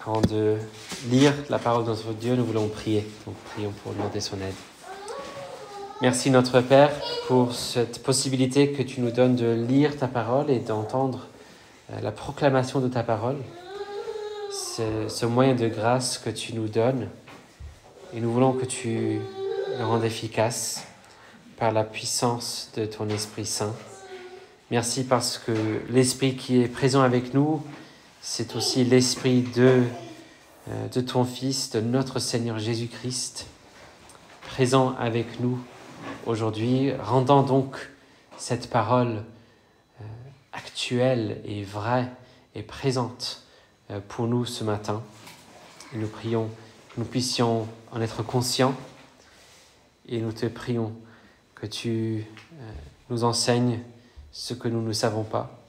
Avant de lire la parole de notre Dieu, nous voulons prier. Donc prions pour demander son aide. Merci notre Père pour cette possibilité que tu nous donnes de lire ta parole et d'entendre la proclamation de ta parole. C'est ce moyen de grâce que tu nous donnes et nous voulons que tu le rendes efficace par la puissance de ton Esprit Saint. Merci parce que l'Esprit qui est présent avec nous, c'est aussi l'Esprit de ton Fils, de notre Seigneur Jésus-Christ, présent avec nous aujourd'hui, rendant donc cette parole actuelle et vraie et présente pour nous ce matin. Et nous prions que nous puissions en être conscients et nous te prions que tu nous enseignes ce que nous ne savons pas,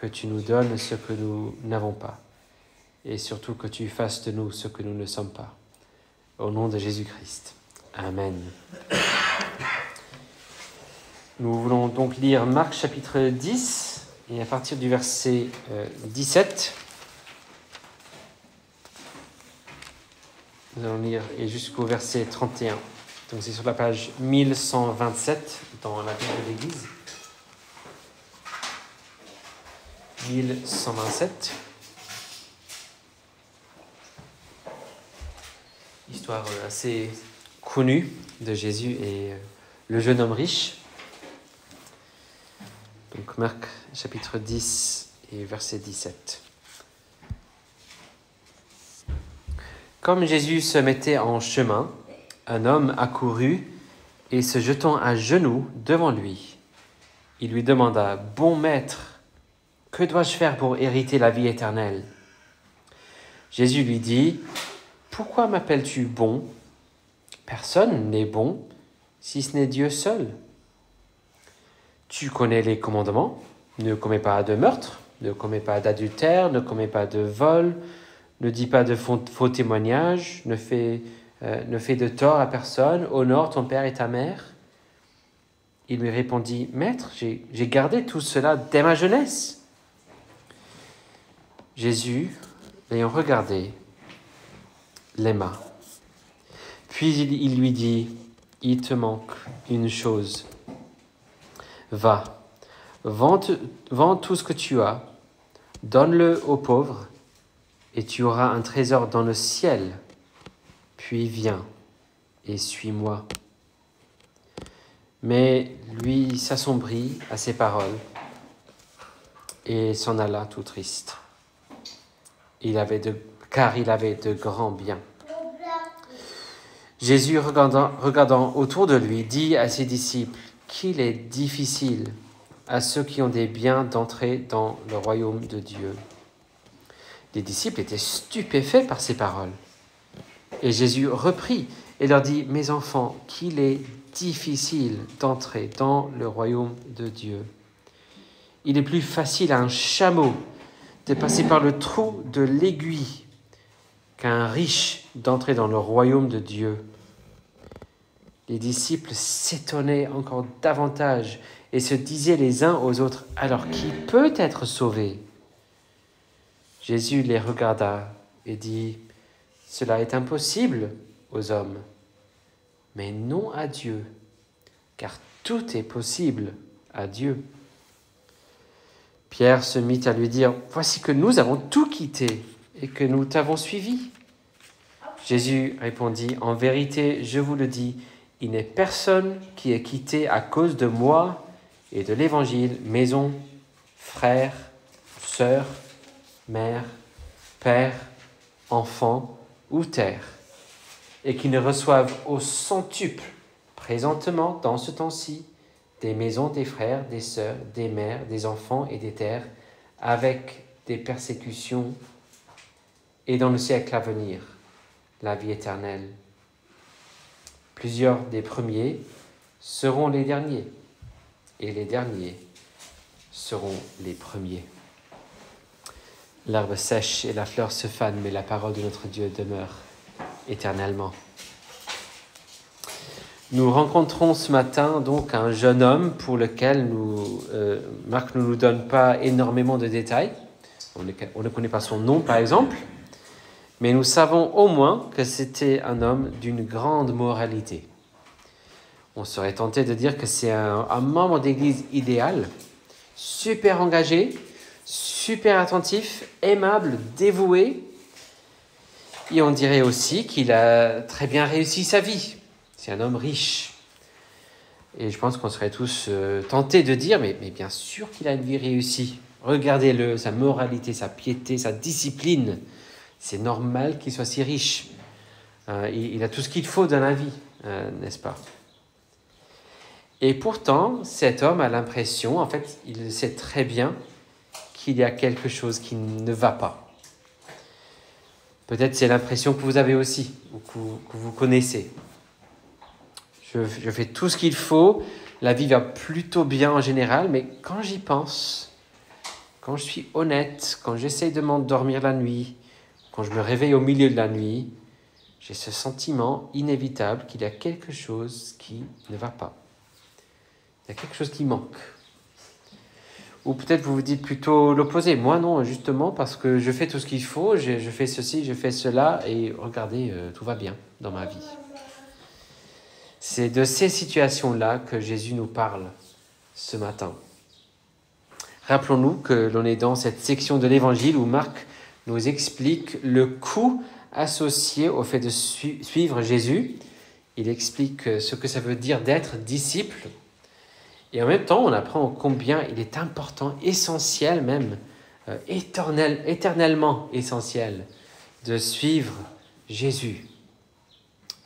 que tu nous donnes ce que nous n'avons pas et surtout que tu fasses de nous ce que nous ne sommes pas. Au nom de Jésus-Christ. Amen. Nous voulons donc lire Marc chapitre 10 et à partir du verset 17, nous allons lire et jusqu'au verset 31. Donc c'est sur la page 1127 dans la Bible de l'Église. 1127. Histoire assez connue de Jésus et le jeune homme riche. Donc Marc chapitre 10 et verset 17. Comme Jésus se mettait en chemin, un homme accourut et se jetant à genoux devant lui, il lui demanda « Bon maître, que dois-je faire pour hériter la vie éternelle ?» Jésus lui dit « Pourquoi m'appelles-tu bon ? Personne n'est bon, si ce n'est Dieu seul. Tu connais les commandements, ne commets pas de meurtre, ne commets pas d'adultère, ne commets pas de vol, ne dis pas de faux témoignages, ne fais de tort à personne, honore ton père et ta mère. » Il lui répondit « Maître, j'ai gardé tout cela dès ma jeunesse. » Jésus, l'ayant regardé, l'aima. Puis il lui dit « Il te manque une chose. Va, vends tout ce que tu as, donne-le aux pauvres, et tu auras un trésor dans le ciel. Puis viens et suis-moi. » Mais lui s'assombrit à ces paroles et s'en alla tout triste, car il avait de grands biens. Jésus, regardant autour de lui, dit à ses disciples qu'il est difficile à ceux qui ont des biens d'entrer dans le royaume de Dieu. Les disciples étaient stupéfaits par ces paroles. Et Jésus reprit et leur dit « Mes enfants, qu'il est difficile d'entrer dans le royaume de Dieu. Il est plus facile à un chameau de passer par le trou de l'aiguille qu'à un riche d'entrer dans le royaume de Dieu. » Les disciples s'étonnaient encore davantage et se disaient les uns aux autres « Alors qui peut être sauvé ?» Jésus les regarda et dit « Cela est impossible aux hommes, mais non à Dieu, car tout est possible à Dieu. » Pierre se mit à lui dire « Voici que nous avons tout quitté et que nous t'avons suivi. » Jésus répondit « En vérité, je vous le dis, il n'est personne qui ait quitté à cause de moi et de l'Évangile, maison, frères, sœurs, mère, père, enfants ou terre, et qui ne reçoivent au centuple, présentement dans ce temps-ci, des maisons, des frères, des sœurs, des mères, des enfants et des terres, avec des persécutions, et dans le siècle à venir, la vie éternelle. Plusieurs des premiers seront les derniers, et les derniers seront les premiers. L'herbe sèche et la fleur se fanent, mais la parole de notre Dieu demeure éternellement. Nous rencontrons ce matin donc un jeune homme pour lequel Marc ne nous donne pas énormément de détails. On ne connaît pas son nom par exemple, Mais nous savons au moins que c'était un homme d'une grande moralité. On serait tenté de dire que c'est un membre d'église idéal, super engagé, super attentif, aimable, dévoué. Et on dirait aussi qu'il a très bien réussi sa vie. C'est un homme riche. Et je pense qu'on serait tous tentés de dire, mais bien sûr qu'il a une vie réussie. Regardez-le, sa moralité, sa piété, sa discipline. C'est normal qu'il soit si riche. Il a tout ce qu'il faut dans la vie, n'est-ce pas? Et pourtant, cet homme a l'impression, en fait, il sait très bien qu'il y a quelque chose qui ne va pas. Peut-être c'est l'impression que vous avez aussi, ou que vous connaissez. Je fais tout ce qu'il faut, la vie va plutôt bien en général, mais quand j'y pense, quand je suis honnête, quand j'essaye de m'endormir la nuit, quand je me réveille au milieu de la nuit, j'ai ce sentiment inévitable qu'il y a quelque chose qui ne va pas. Il y a quelque chose qui manque. Ou peut-être vous vous dites plutôt l'opposé. Moi non, justement, parce que je fais tout ce qu'il faut, je fais ceci, je fais cela, et regardez, tout va bien dans ma vie. C'est de ces situations-là que Jésus nous parle ce matin. Rappelons-nous que l'on est dans cette section de l'Évangile où Marc nous explique le coût associé au fait de suivre Jésus. Il explique ce que ça veut dire d'être disciple. Et en même temps, on apprend combien il est important, essentiel même, éternellement essentiel, de suivre Jésus.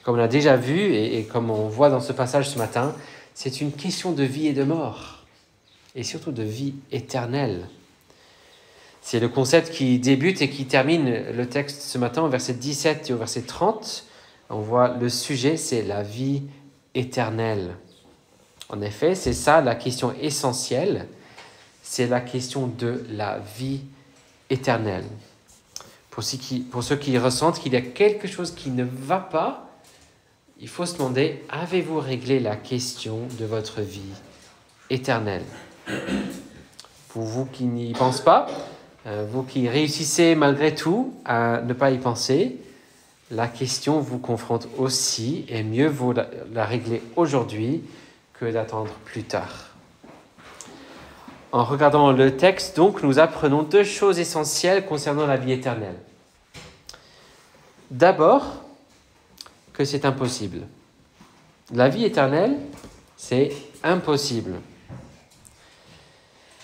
Comme on l'a déjà vu et comme on voit dans ce passage ce matin, c'est une question de vie et de mort, et surtout de vie éternelle. C'est le concept qui débute et qui termine le texte ce matin au verset 17 et au verset 30. On voit le sujet, c'est la vie éternelle. En effet, c'est ça la question essentielle, c'est la question de la vie éternelle. Pour ceux qui ressentent qu'il y a quelque chose qui ne va pas, il faut se demander, avez-vous réglé la question de votre vie éternelle? Pour vous qui n'y pensez pas, vous qui réussissez malgré tout à ne pas y penser, la question vous confronte aussi, et mieux vaut la régler aujourd'hui que d'attendre plus tard. En regardant le texte, donc, nous apprenons deux choses essentielles concernant la vie éternelle. D'abord, que c'est impossible. La vie éternelle, c'est impossible.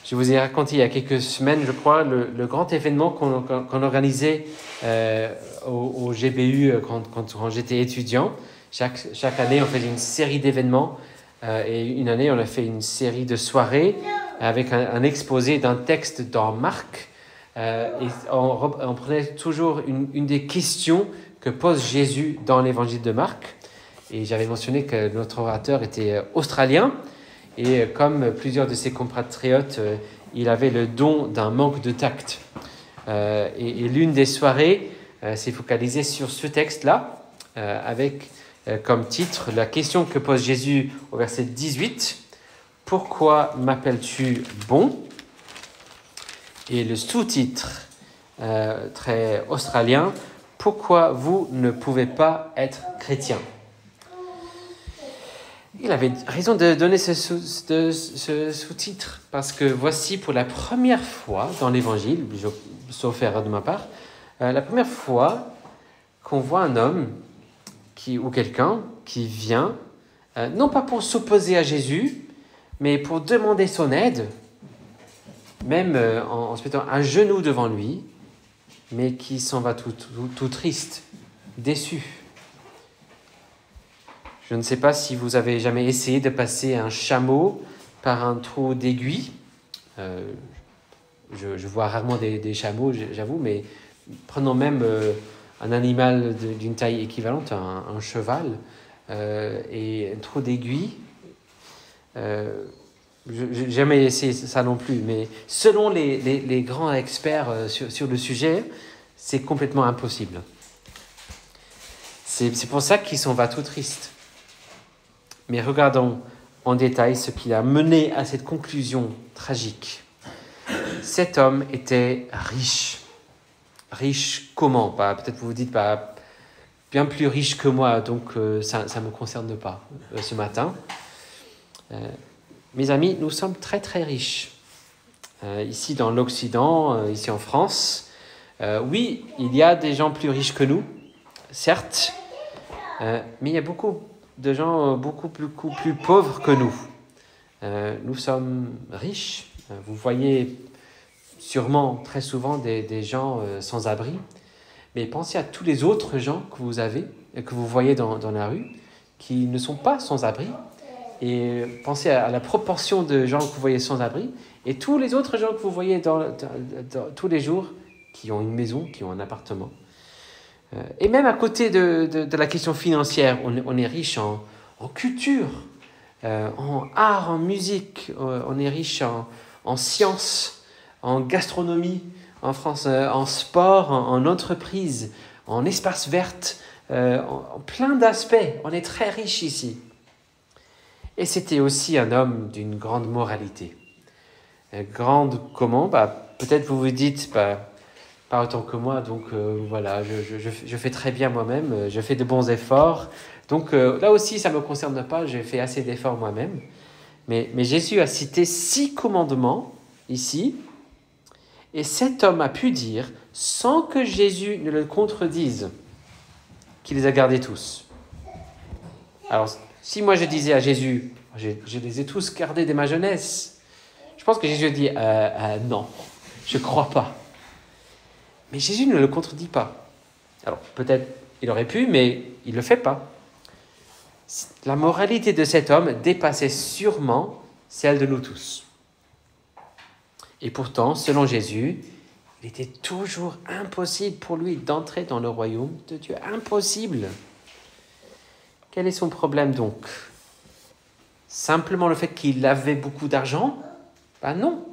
Je vous ai raconté il y a quelques semaines, je crois, le grand événement qu'on organisait au GBU quand j'étais étudiant. Chaque année, on faisait une série d'événements. Et une année, on a fait une série de soirées avec un exposé d'un texte dans Marc. Et on prenait toujours une des questions que pose Jésus dans l'évangile de Marc. Et j'avais mentionné que notre orateur était australien. Et comme plusieurs de ses compatriotes, il avait le don d'un manque de tact. Et l'une des soirées s'est focalisée sur ce texte-là, avec comme titre la question que pose Jésus au verset 18. « Pourquoi m'appelles-tu bon ?» Et le sous-titre très australien, « Pourquoi vous ne pouvez pas être chrétien ?» Il avait raison de donner ce sous-titre, parce que voici pour la première fois dans l'Évangile, sauf erreur de ma part, la première fois qu'on voit un homme ou quelqu'un qui vient, non pas pour s'opposer à Jésus, mais pour demander son aide, même en se mettant à genoux devant lui, mais qui s'en va tout triste, déçu. Je ne sais pas si vous avez jamais essayé de passer un chameau par un trou d'aiguille. Je vois rarement des chameaux, j'avoue, mais prenons même un animal d'une taille équivalente, un cheval, et un trou d'aiguille. Je n'ai jamais essayé ça non plus, mais selon les grands experts sur le sujet, c'est complètement impossible. C'est pour ça qu'il s'en va tout triste. Mais regardons en détail ce qui a mené à cette conclusion tragique. Cet homme était riche. riche comment? Peut-être vous vous dites, bien plus riche que moi, donc ça ne me concerne pas ce matin. Mes amis, nous sommes très très riches. Ici dans l'Occident, ici en France, oui, il y a des gens plus riches que nous, certes, mais il y a beaucoup de gens beaucoup plus pauvres que nous. Nous sommes riches. Vous voyez sûrement très souvent des gens sans abri, mais pensez à tous les autres gens que vous avez, que vous voyez dans la rue, qui ne sont pas sans abri, et pensez à la proportion de gens que vous voyez sans abri, et tous les autres gens que vous voyez tous les jours, qui ont une maison, qui ont un appartement. Et même à côté de la question financière, on est riche en culture, en art, en musique, on est riche en sciences, en gastronomie, en France, en sport, en entreprise, en espace vert, en plein d'aspects. On est très riche ici. Et c'était aussi un homme d'une grande moralité. Grande comment? Peut-être vous vous dites, pas autant que moi, donc voilà, je fais très bien moi-même, je fais de bons efforts. Donc là aussi, ça ne me concerne pas, j'ai fait assez d'efforts moi-même. Mais Jésus a cité 6 commandements ici, et cet homme a pu dire, sans que Jésus ne le contredise, qu'il les a gardés tous. Alors, si moi je disais à Jésus, je les ai tous gardés dès ma jeunesse, je pense que Jésus dit, non, je ne crois pas. Mais Jésus ne le contredit pas. Alors, peut-être il aurait pu, mais il ne le fait pas. La moralité de cet homme dépassait sûrement celle de nous tous. Et pourtant, selon Jésus, il était toujours impossible pour lui d'entrer dans le royaume de Dieu. Impossible. Quel est son problème donc? Simplement le fait qu'il avait beaucoup d'argent? Non.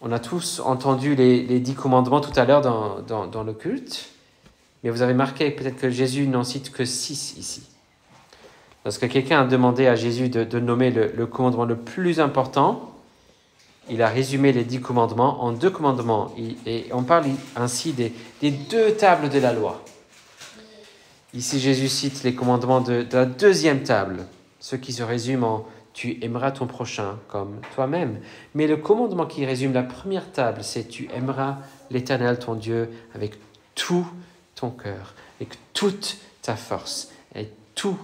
On a tous entendu les 10 commandements tout à l'heure dans le culte, mais vous avez remarqué peut-être que Jésus n'en cite que 6 ici. Lorsque quelqu'un a demandé à Jésus de nommer le commandement le plus important, il a résumé les 10 commandements en 2 commandements. Et on parle ainsi des 2 tables de la loi. Ici, Jésus cite les commandements de la 2e table, ceux qui se résument en « tu aimeras ton prochain comme toi-même ». Mais le commandement qui résume la 1re table, c'est « tu aimeras l'Éternel ton Dieu avec tout ton cœur, avec toute ta force, et toutes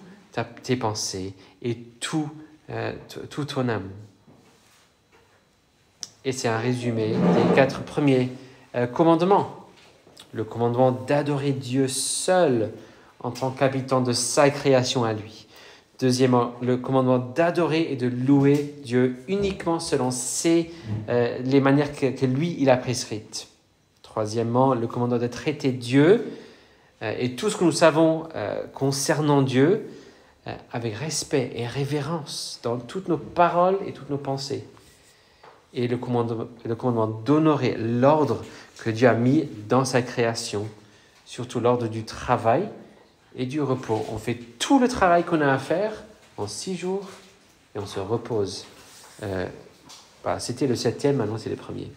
tes pensées, et tout ton âme ». Et c'est un résumé des 4 premiers commandements. Le commandement d'adorer Dieu seul en tant qu'habitant de sa création à lui. Deuxièmement, le commandement d'adorer et de louer Dieu uniquement selon les manières que lui, il a prescrites. Troisièmement, le commandement de traiter Dieu et tout ce que nous savons concernant Dieu avec respect et révérence dans toutes nos paroles et toutes nos pensées. Et le commandement d'honorer l'ordre que Dieu a mis dans sa création, surtout l'ordre du travail et du repos. On fait tout le travail qu'on a à faire en 6 jours et on se repose. C'était le 7e, maintenant c'est le 1er.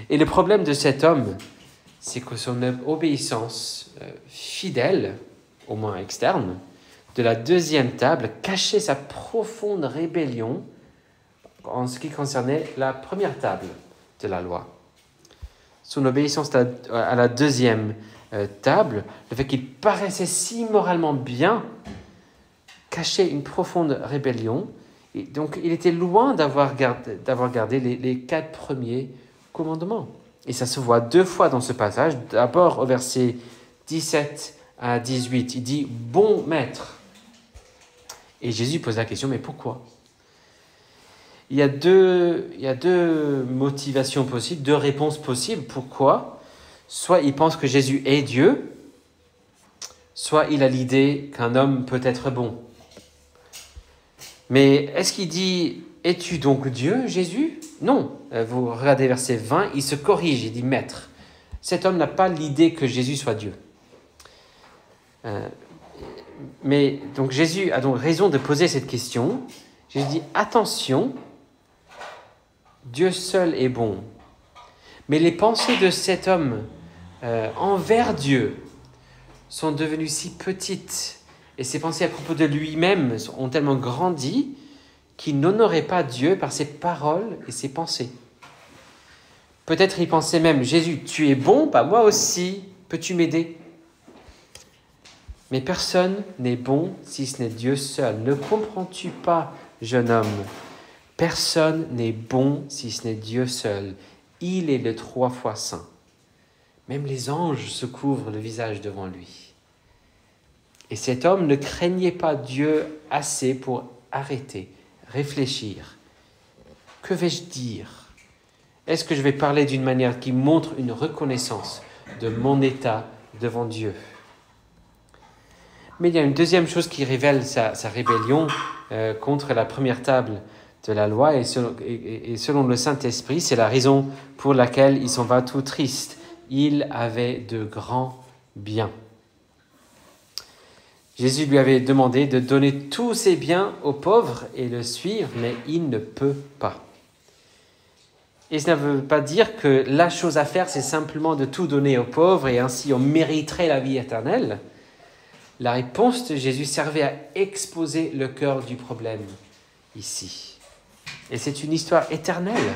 Et le problème de cet homme, c'est que son obéissance fidèle, au moins externe, de la 2e table cachait sa profonde rébellion en ce qui concernait la 1re table de la loi. Son obéissance à la 2e table, le fait qu'il paraissait si moralement bien, cachait une profonde rébellion. Et donc, il était loin d'avoir gardé les 4 premiers commandements. Et ça se voit 2 fois dans ce passage. D'abord, au verset 17 à 18, il dit « Bon maître ». Et Jésus pose la question « Mais pourquoi ?» Il y a deux motivations possibles, 2 réponses possibles. Pourquoi? Soit il pense que Jésus est Dieu, soit il a l'idée qu'un homme peut être bon. Mais est-ce qu'il dit « Es-tu donc Dieu, Jésus ?» Non. Vous regardez verset 20, il se corrige, il dit « Maître ». Cet homme n'a pas l'idée que Jésus soit Dieu. Mais donc Jésus a donc raison de poser cette question. Jésus dit « Attention ». Dieu seul est bon. Mais les pensées de cet homme envers Dieu sont devenues si petites et ses pensées à propos de lui-même ont tellement grandi qu'il n'honorait pas Dieu par ses paroles et ses pensées. Peut-être il pensait même, Jésus, tu es bon, bah moi aussi, peux-tu m'aider ? Mais personne n'est bon si ce n'est Dieu seul. Ne comprends-tu pas, jeune homme ? Personne n'est bon si ce n'est Dieu seul. Il est le 3 fois saint. Même les anges se couvrent le visage devant lui. Et cet homme ne craignait pas Dieu assez pour arrêter, réfléchir. Que vais-je dire ? Est-ce que je vais parler d'une manière qui montre une reconnaissance de mon état devant Dieu ? Mais il y a une deuxième chose qui révèle sa rébellion contre la première table de la loi et selon le Saint-Esprit, c'est la raison pour laquelle il s'en va tout triste. Il avait de grands biens. Jésus lui avait demandé de donner tous ses biens aux pauvres et le suivre, mais il ne peut pas. Et ça ne veut pas dire que la chose à faire, c'est simplement de tout donner aux pauvres et ainsi on mériterait la vie éternelle. La réponse de Jésus servait à exposer le cœur du problème ici. Et c'est une histoire éternelle.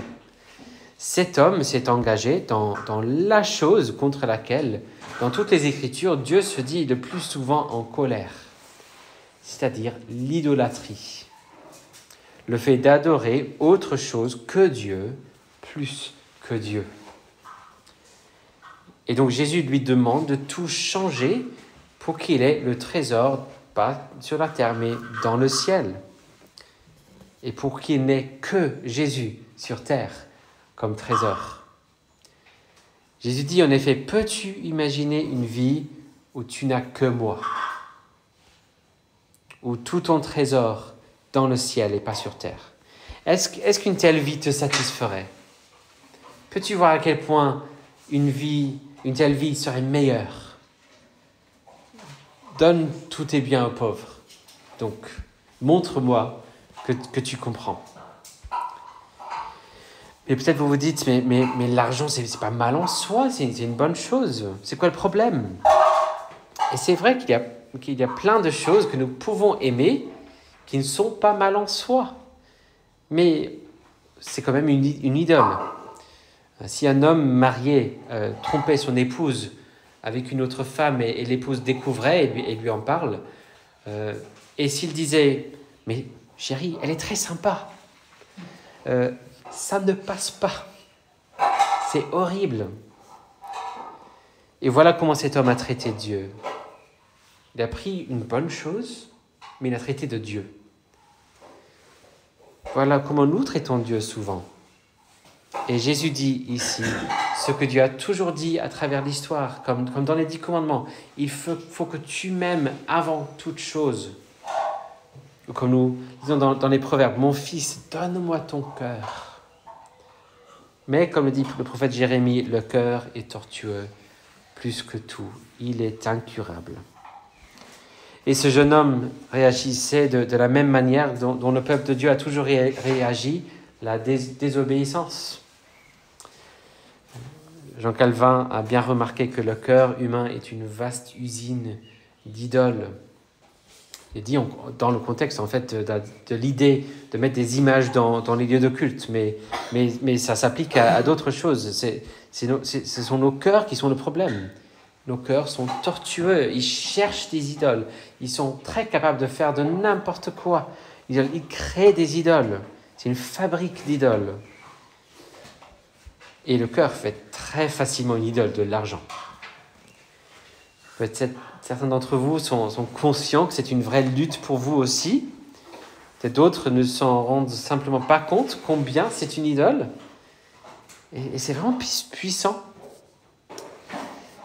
Cet homme s'est engagé dans la chose contre laquelle, dans toutes les Écritures, Dieu se dit le plus souvent en colère, c'est-à-dire l'idolâtrie. Le fait d'adorer autre chose que Dieu, plus que Dieu. Et donc Jésus lui demande de tout changer pour qu'il ait le trésor, pas sur la terre, mais dans le ciel. Et pour qu'il n'ait que Jésus sur terre comme trésor. Jésus dit en effet, peux-tu imaginer une vie où tu n'as que moi, où tout ton trésor dans le ciel et pas sur terre? Est-ce qu'une telle vie te satisferait? Peux-tu voir à quel point une telle vie serait meilleure? Donne tous tes biens aux pauvres. Donc, montre-moi que tu comprends. Mais peut-être vous vous dites, mais l'argent, c'est pas mal en soi, c'est une bonne chose. C'est quoi le problème? Et c'est vrai qu'il y a plein de choses que nous pouvons aimer qui ne sont pas mal en soi. Mais c'est quand même une idole. Si un homme marié trompait son épouse avec une autre femme et l'épouse découvrait et lui en parle, et s'il disait « Mais chérie, elle est très sympa », ça ne passe pas. C'est horrible. Et voilà comment cet homme a traité Dieu. Il a pris une bonne chose, mais il a traité de Dieu. Voilà comment nous traitons Dieu souvent. Et Jésus dit ici ce que Dieu a toujours dit à travers l'histoire, comme dans les 10 commandements. Il faut que tu m'aimes avant toute chose. Comme nous disons dans les proverbes, mon fils, donne-moi ton cœur. Mais comme le dit le prophète Jérémie, le cœur est tortueux plus que tout. Il est incurable. Et ce jeune homme réagissait de la même manière dont le peuple de Dieu a toujours réagi, la désobéissance. Jean Calvin a bien remarqué que le cœur humain est une vaste usine d'idoles. Il dit dans le contexte en fait de l'idée de mettre des images dans les lieux de culte, mais ça s'applique à d'autres choses. Ce sont nos cœurs qui sont le problème. Nos cœurs sont tortueux, ils cherchent des idoles, ils sont très capables de faire de n'importe quoi. Ils créent des idoles, c'est une fabrique d'idoles. Et le cœur fait très facilement une idole de l'argent. Peut-être certains d'entre vous sont conscients que c'est une vraie lutte pour vous aussi. Peut-être d'autres ne s'en rendent simplement pas compte combien c'est une idole. Et c'est vraiment puissant.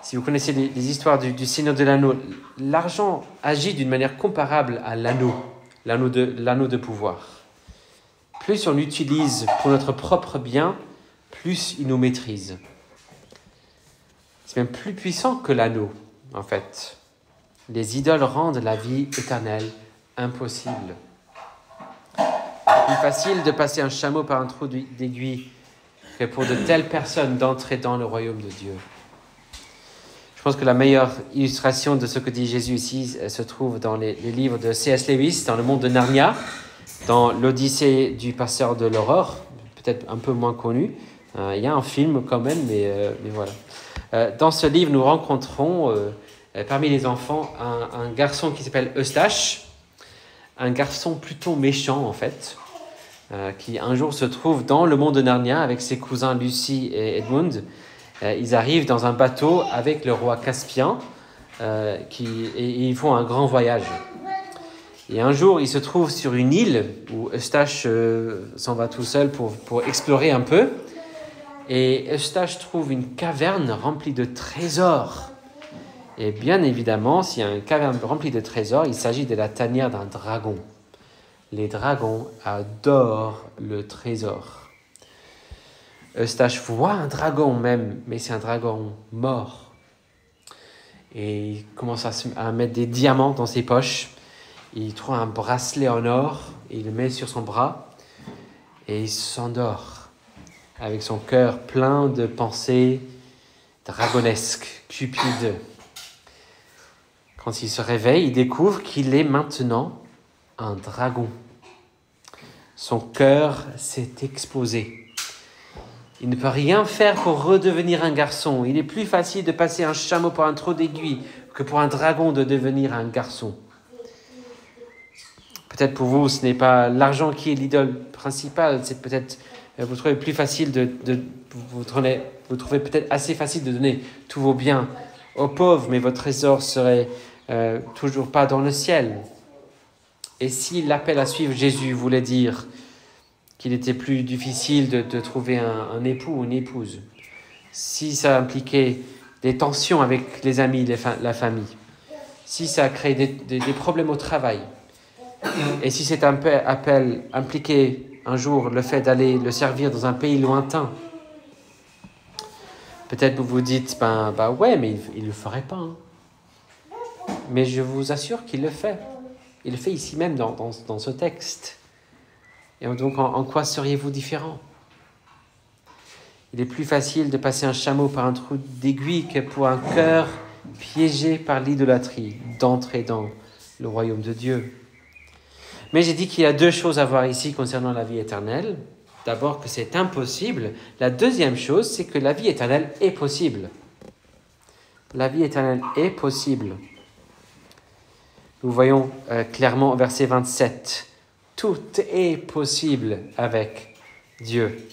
Si vous connaissez les histoires du Seigneur de l'Anneau, l'argent agit d'une manière comparable à l'anneau de pouvoir. Plus on l'utilise pour notre propre bien, plus il nous maîtrise. C'est même plus puissant que l'anneau, en fait. Les idoles rendent la vie éternelle impossible. Plus facile de passer un chameau par un trou d'aiguille que pour de telles personnes d'entrer dans le royaume de Dieu. Je pense que la meilleure illustration de ce que dit Jésus ici se trouve dans les livres de C.S. Lewis, dans le monde de Narnia, dans l'Odyssée du passeur de l'aurore, peut-être un peu moins connu. Il y a un film quand même, mais voilà. Dans ce livre, nous rencontrons parmi les enfants un garçon qui s'appelle Eustache, un garçon plutôt méchant en fait, qui un jour se trouve dans le monde de Narnia avec ses cousins Lucie et Edmund. Ils arrivent dans un bateau avec le roi Caspien et ils font un grand voyage. Et un jour, ils se trouvent sur une île où Eustache s'en va tout seul pour explorer un peu. Et Eustache trouve une caverne remplie de trésors. Et bien évidemment, s'il y a une caverne remplie de trésors, il s'agit de la tanière d'un dragon. Les dragons adorent le trésor. Eustache voit un dragon même, mais c'est un dragon mort. Et il commence à mettre des diamants dans ses poches. Il trouve un bracelet en or, et il le met sur son bras, et il s'endort, avec son cœur plein de pensées dragonesques, cupides. Quand il se réveille, il découvre qu'il est maintenant un dragon. Son cœur s'est exposé. Il ne peut rien faire pour redevenir un garçon. Il est plus facile de passer un chameau par un trou d'aiguille que pour un dragon de devenir un garçon. Peut-être pour vous, ce n'est pas l'argent qui est l'idole principale. C'est peut-être, vous trouvez plus facile vous trouvez peut-être assez facile de donner tous vos biens aux pauvres, mais votre trésor serait toujours pas dans le ciel. Et si l'appel à suivre Jésus voulait dire qu'il était plus difficile de trouver un époux ou une épouse, si ça impliquait des tensions avec les amis, la famille, si ça crée des problèmes au travail, et si cet appel impliquait un jour le fait d'aller le servir dans un pays lointain, peut-être vous vous dites, ouais, mais il ne le ferait pas. Hein. Mais je vous assure qu'il le fait. Il le fait ici même dans ce texte. Et donc, en quoi seriez-vous différent ? Il est plus facile de passer un chameau par un trou d'aiguille que pour un cœur piégé par l'idolâtrie, d'entrer dans le royaume de Dieu. Mais j'ai dit qu'il y a deux choses à voir ici concernant la vie éternelle. D'abord, que c'est impossible. La deuxième chose, c'est que la vie éternelle est possible. La vie éternelle est possible. Nous voyons clairement au verset 27. Tout est possible avec Dieu.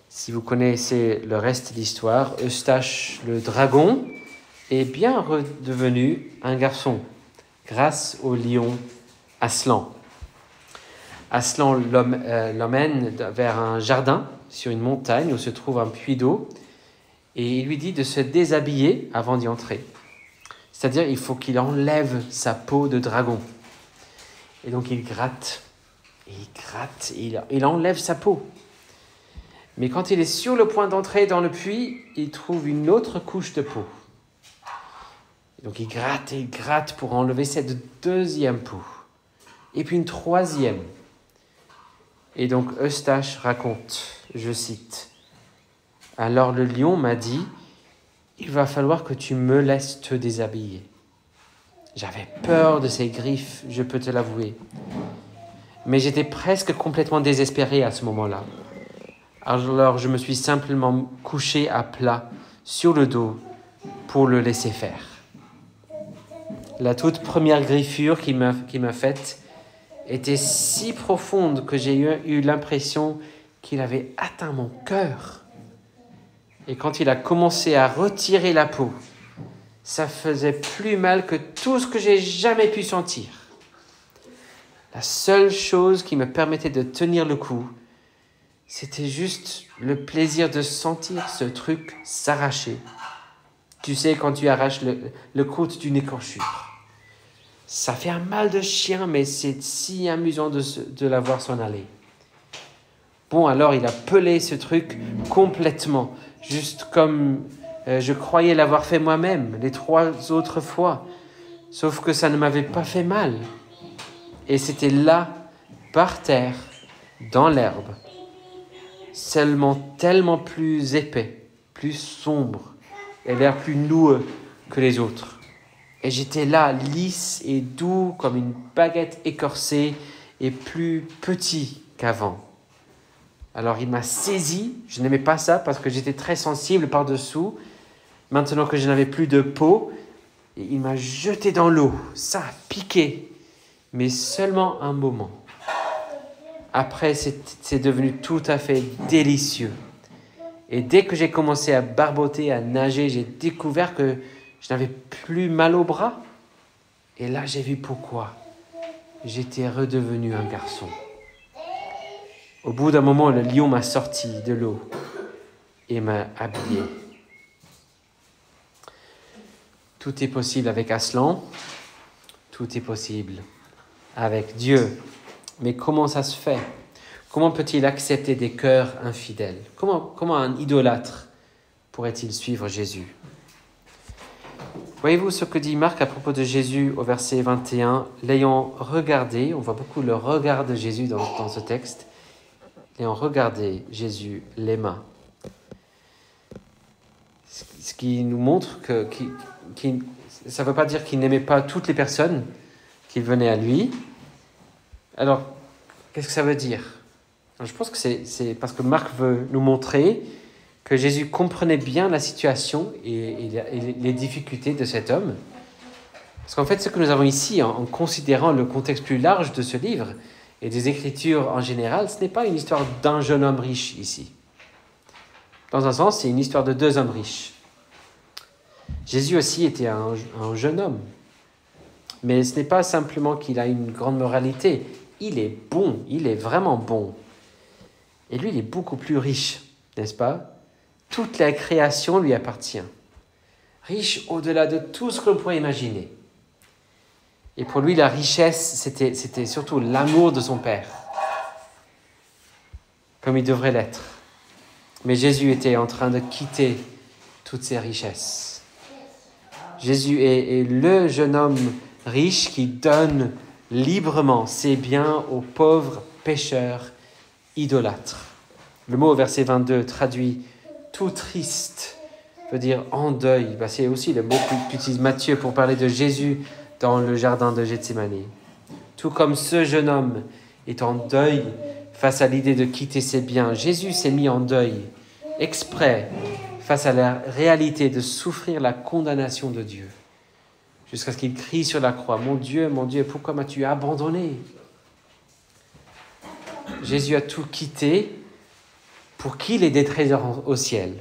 Si vous connaissez le reste de l'histoire, Eustache le dragon est bien redevenu un garçon grâce au lion Aslan. Aslan l'emmène vers un jardin sur une montagne où se trouve un puits d'eau et il lui dit de se déshabiller avant d'y entrer. C'est-à-dire il faut qu'il enlève sa peau de dragon. Et donc il gratte, il enlève sa peau. Mais quand il est sur le point d'entrer dans le puits, il trouve une autre couche de peau. Et donc il gratte pour enlever cette deuxième peau. Et puis une troisième. Et donc Eustache raconte, je cite, « Alors le lion m'a dit, il va falloir que tu me laisses te déshabiller. J'avais peur de ses griffes, je peux te l'avouer. Mais j'étais presque complètement désespéré à ce moment-là. Alors je me suis simplement couché à plat sur le dos pour le laisser faire. La toute première griffure qu'il m'a faite était si profonde que j'ai eu l'impression qu'il avait atteint mon cœur. Et quand il a commencé à retirer la peau, ça faisait plus mal que tout ce que j'ai jamais pu sentir. La seule chose qui me permettait de tenir le coup, c'était juste le plaisir de sentir ce truc s'arracher. Tu sais, quand tu arraches le croûte d'une écorchure. Ça fait un mal de chien, mais c'est si amusant de la voir s'en aller. Bon, alors il a pelé ce truc complètement, juste comme je croyais l'avoir fait moi-même les 3 autres fois, sauf que ça ne m'avait pas fait mal. Et c'était là, par terre, dans l'herbe. seulement tellement plus épais, plus sombre, et l'air plus noueux que les autres. Et j'étais là, lisse et doux comme une baguette écorcée et plus petit qu'avant. Alors il m'a saisi, je n'aimais pas ça parce que j'étais très sensible par-dessous. Maintenant que je n'avais plus de peau, il m'a jeté dans l'eau. Ça a piqué, mais seulement un moment. Après, c'est devenu tout à fait délicieux. Et dès que j'ai commencé à barboter, à nager, j'ai découvert que je n'avais plus mal au bras. Et là, j'ai vu pourquoi. J'étais redevenu un garçon. Au bout d'un moment, le lion m'a sorti de l'eau et m'a habillé. Tout est possible avec Aslan. Tout est possible avec Dieu. Mais comment ça se fait? Comment peut-il accepter des cœurs infidèles? Comment un idolâtre pourrait-il suivre Jésus? Voyez-vous ce que dit Marc à propos de Jésus au verset 21? L'ayant regardé, on voit beaucoup le regard de Jésus dans ce texte. L'ayant regardé, Jésus l'aima. Ce qui nous montre que ça ne veut pas dire qu'il n'aimait pas toutes les personnes qui venaient à lui. Alors, qu'est-ce que ça veut dire? Je pense que c'est parce que Marc veut nous montrer que Jésus comprenait bien la situation et les difficultés de cet homme. Parce qu'en fait, ce que nous avons ici, en considérant le contexte plus large de ce livre et des Écritures en général, ce n'est pas une histoire d'un jeune homme riche ici. Dans un sens, c'est une histoire de deux hommes riches. Jésus aussi était un jeune homme. Mais ce n'est pas simplement qu'il a une grande moralité. Il est bon, il est vraiment bon. Et lui, il est beaucoup plus riche, n'est-ce pas? Toute la création lui appartient. Riche au-delà de tout ce que l'on pourrait imaginer. Et pour lui, la richesse, c'était surtout l'amour de son Père, comme il devrait l'être. Mais Jésus était en train de quitter toutes ces richesses. Jésus est le jeune homme riche qui donne librement ses biens aux pauvres pécheurs idolâtres. Le mot au verset 22 traduit « tout triste » veut dire « en deuil ». C'est aussi le mot qu'utilise Matthieu pour parler de Jésus dans le jardin de Gethsémani. Tout comme ce jeune homme est en deuil face à l'idée de quitter ses biens, Jésus s'est mis en deuil, exprès, face à la réalité de souffrir la condamnation de Dieu, jusqu'à ce qu'il crie sur la croix, mon Dieu, pourquoi m'as-tu abandonné ?» Jésus a tout quitté pour qu'il ait des trésors au ciel.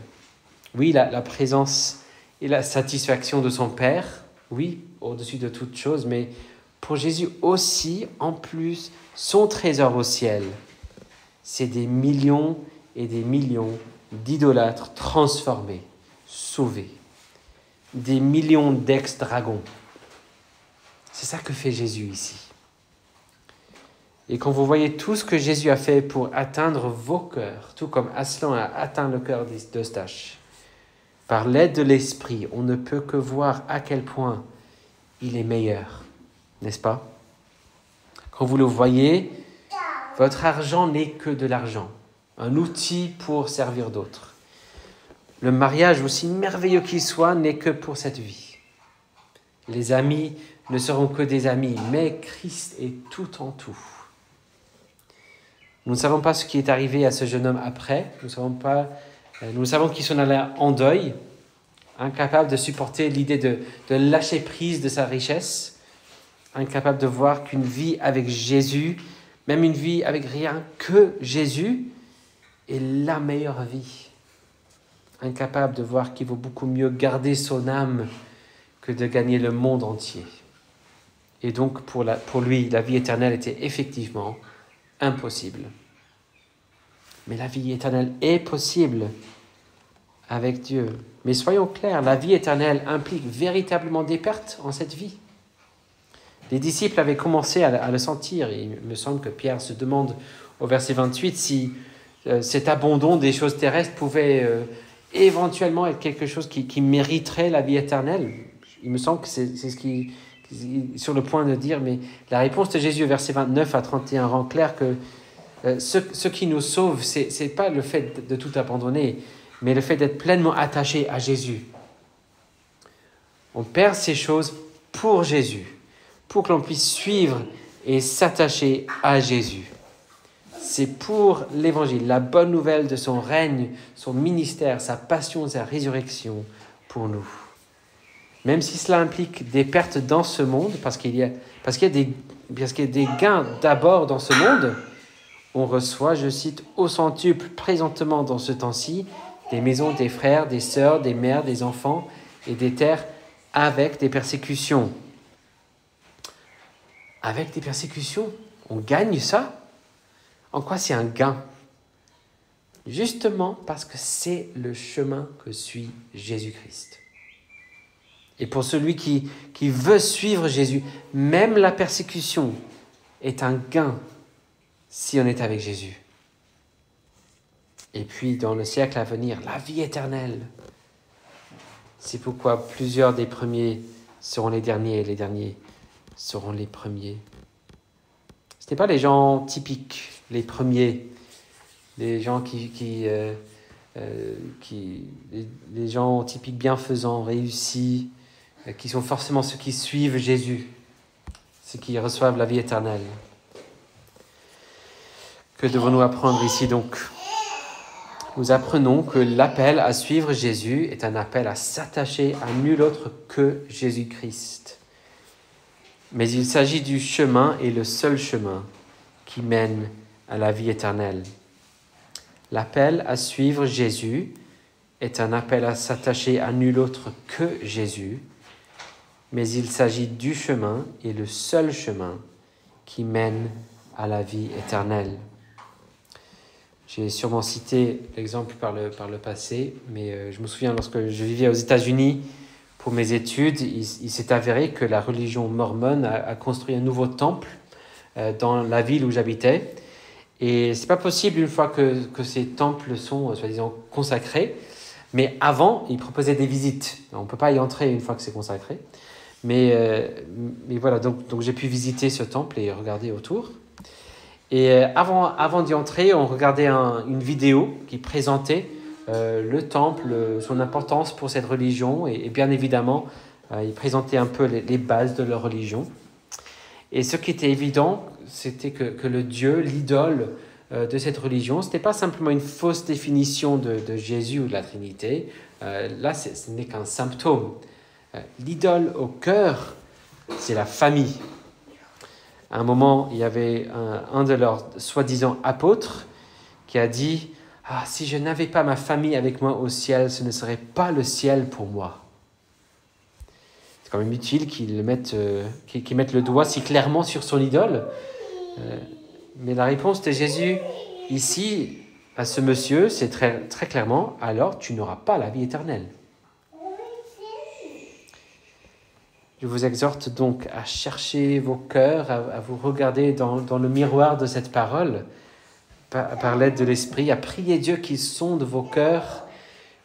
Oui, la présence et la satisfaction de son Père, oui, au-dessus de toute chose, mais pour Jésus aussi, en plus, son trésor au ciel, c'est des millions et des millions d'idolâtres transformés, sauvés. Des millions d'ex-dragons. C'est ça que fait Jésus ici. Et quand vous voyez tout ce que Jésus a fait pour atteindre vos cœurs, tout comme Aslan a atteint le cœur d'Eustache, par l'aide de l'Esprit, on ne peut que voir à quel point il est meilleur, n'est-ce pas? Quand vous le voyez, votre argent n'est que de l'argent, un outil pour servir d'autres. Le mariage, aussi merveilleux qu'il soit, n'est que pour cette vie. Les amis ne seront que des amis, mais Christ est tout en tout. Nous ne savons pas ce qui est arrivé à ce jeune homme après. Nous savons qu'il s'en allait en deuil, incapable de supporter l'idée de lâcher prise de sa richesse, incapable de voir qu'une vie avec Jésus, même une vie avec rien que Jésus, est la meilleure vie. Incapable de voir qu'il vaut beaucoup mieux garder son âme que de gagner le monde entier. Et donc, pour lui, la vie éternelle était effectivement impossible. Mais la vie éternelle est possible avec Dieu. Mais soyons clairs, la vie éternelle implique véritablement des pertes en cette vie. Les disciples avaient commencé à le sentir. Et il me semble que Pierre se demande au verset 28 si cet abandon des choses terrestres pouvait éventuellement être quelque chose qui mériterait la vie éternelle. Il me semble que c'est ce qui est sur le point de dire, mais la réponse de Jésus au verset 29 à 31 rend clair que ce qui nous sauve, c'est pas le fait de tout abandonner, mais le fait d'être pleinement attaché à Jésus. On perd ces choses pour Jésus, pour que l'on puisse suivre et s'attacher à Jésus. C'est pour l'Évangile, la bonne nouvelle de son règne, son ministère, sa passion, sa résurrection pour nous. Même si cela implique des pertes dans ce monde, parce qu'il y a des gains d'abord dans ce monde, on reçoit, je cite, au centuple présentement dans ce temps-ci, des maisons, des frères, des sœurs, des mères, des enfants et des terres avec des persécutions. Avec des persécutions, on gagne ça? En quoi c'est un gain? Justement parce que c'est le chemin que suit Jésus-Christ. Et pour celui qui veut suivre Jésus, même la persécution est un gain si on est avec Jésus. Et puis, dans le siècle à venir, la vie éternelle. C'est pourquoi plusieurs des premiers seront les derniers et les derniers seront les premiers. Ce n'est pas les gens typiques, les premiers, les gens les gens typiques bienfaisants, réussis, qui sont forcément ceux qui suivent Jésus, ceux qui reçoivent la vie éternelle. Que devons-nous apprendre ici donc? Nous apprenons que l'appel à suivre Jésus est un appel à s'attacher à nul autre que Jésus-Christ. Mais il s'agit du chemin et le seul chemin qui mène à la vie éternelle. L'appel à suivre Jésus est un appel à s'attacher à nul autre que Jésus, mais il s'agit du chemin et le seul chemin qui mène à la vie éternelle. J'ai sûrement cité l'exemple par le passé, mais je me souviens lorsque je vivais aux États-Unis pour mes études, il s'est avéré que la religion mormone a construit un nouveau temple dans la ville où j'habitais. Et c'est pas possible une fois que ces temples sont soi-disant consacrés, mais avant, ils proposaient des visites. On ne peut pas y entrer une fois que c'est consacré. Mais voilà, donc j'ai pu visiter ce temple et regarder autour. Et avant d'y entrer, on regardait une vidéo qui présentait le temple, son importance pour cette religion. Et bien évidemment, il présentait un peu les bases de leur religion. Et ce qui était évident, c'était que le Dieu, l'idole de cette religion, ce n'était pas simplement une fausse définition de Jésus ou de la Trinité. Là, ce n'est qu'un symptôme. L'idole au cœur, c'est la famille. À un moment, il y avait un de leurs soi-disant apôtres qui a dit « Ah, si je n'avais pas ma famille avec moi au ciel, ce ne serait pas le ciel pour moi. » C'est quand même utile qu'ils mettent le doigt si clairement sur son idole. Mais la réponse de Jésus ici à ce monsieur, c'est très, très clairement « Alors, tu n'auras pas la vie éternelle. » Je vous exhorte donc à chercher vos cœurs, à vous regarder dans le miroir de cette parole, par l'aide de l'Esprit, à prier Dieu qu'il sonde vos cœurs,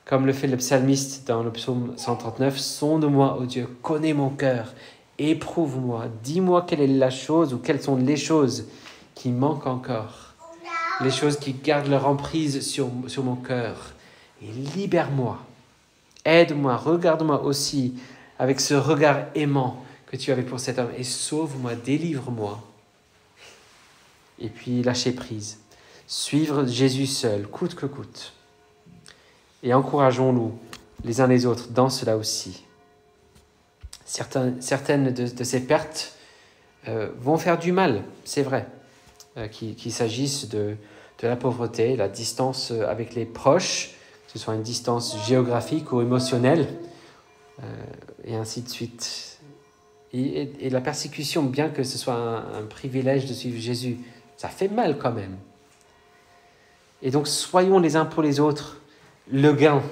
comme le fait le psalmiste dans le psaume 139. « Sonde-moi, ô Dieu, connais mon cœur, éprouve-moi, dis-moi quelle est la chose ou quelles sont les choses qui manquent encore, les choses qui gardent leur emprise sur mon cœur, et libère-moi, aide-moi, regarde-moi aussi, avec ce regard aimant que tu avais pour cet homme, et sauve-moi, délivre-moi. » Et puis lâcher prise. Suivre Jésus seul, coûte que coûte. Et encourageons-nous les uns les autres dans cela aussi. Certaines de ces pertes vont faire du mal, c'est vrai. Qu'il s'agisse de la pauvreté, la distance avec les proches, que ce soit une distance géographique ou émotionnelle, et ainsi de suite. Et la persécution, bien que ce soit un privilège de suivre Jésus, ça fait mal quand même. Et donc, soyons les uns pour les autres le gain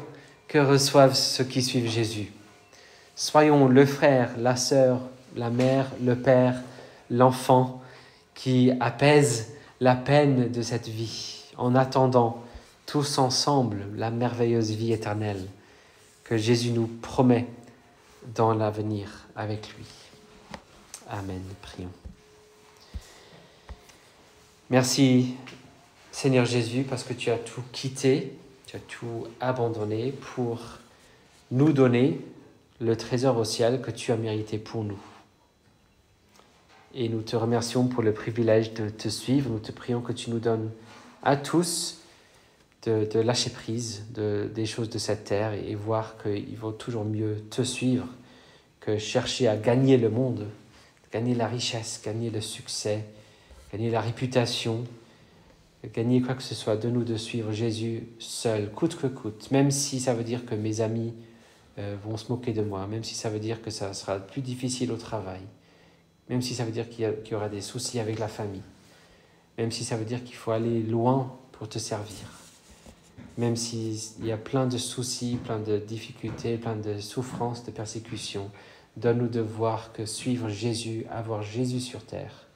que reçoivent ceux qui suivent Jésus. Soyons le frère, la sœur, la mère, le père, l'enfant qui apaise la peine de cette vie en attendant tous ensemble la merveilleuse vie éternelle que Jésus nous promet dans l'avenir avec lui. Amen. Prions. Merci Seigneur Jésus, parce que tu as tout quitté, tu as tout abandonné pour nous donner le trésor au ciel que tu as mérité pour nous. Et nous te remercions pour le privilège de te suivre. Nous te prions que tu nous donnes à tous de lâcher prise des choses de cette terre et voir qu'il vaut toujours mieux te suivre que chercher à gagner le monde, gagner la richesse, gagner le succès, gagner la réputation, gagner quoi que ce soit. De nous de suivre Jésus seul, coûte que coûte, même si ça veut dire que mes amis vont se moquer de moi, même si ça veut dire que ça sera plus difficile au travail, même si ça veut dire qu'il y aura des soucis avec la famille, même si ça veut dire qu'il faut aller loin pour te servir, même s'il y a plein de soucis, plein de difficultés, plein de souffrances, de persécutions. Donne-nous de voir que suivre Jésus, avoir Jésus sur terre,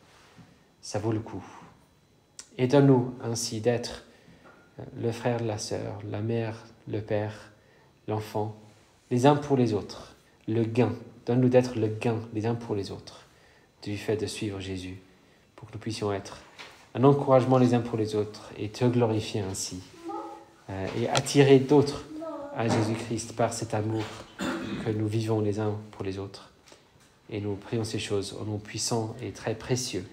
ça vaut le coup. Et donne-nous ainsi d'être le frère, la sœur, la mère, le père, l'enfant, les uns pour les autres, le gain. Donne-nous d'être le gain les uns pour les autres du fait de suivre Jésus, pour que nous puissions être un encouragement les uns pour les autres et te glorifier ainsi et attirer d'autres à Jésus-Christ par cet amour que nous vivons les uns pour les autres. Et nous prions ces choses au nom puissant et très précieux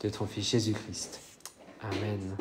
de ton Fils Jésus-Christ. Amen.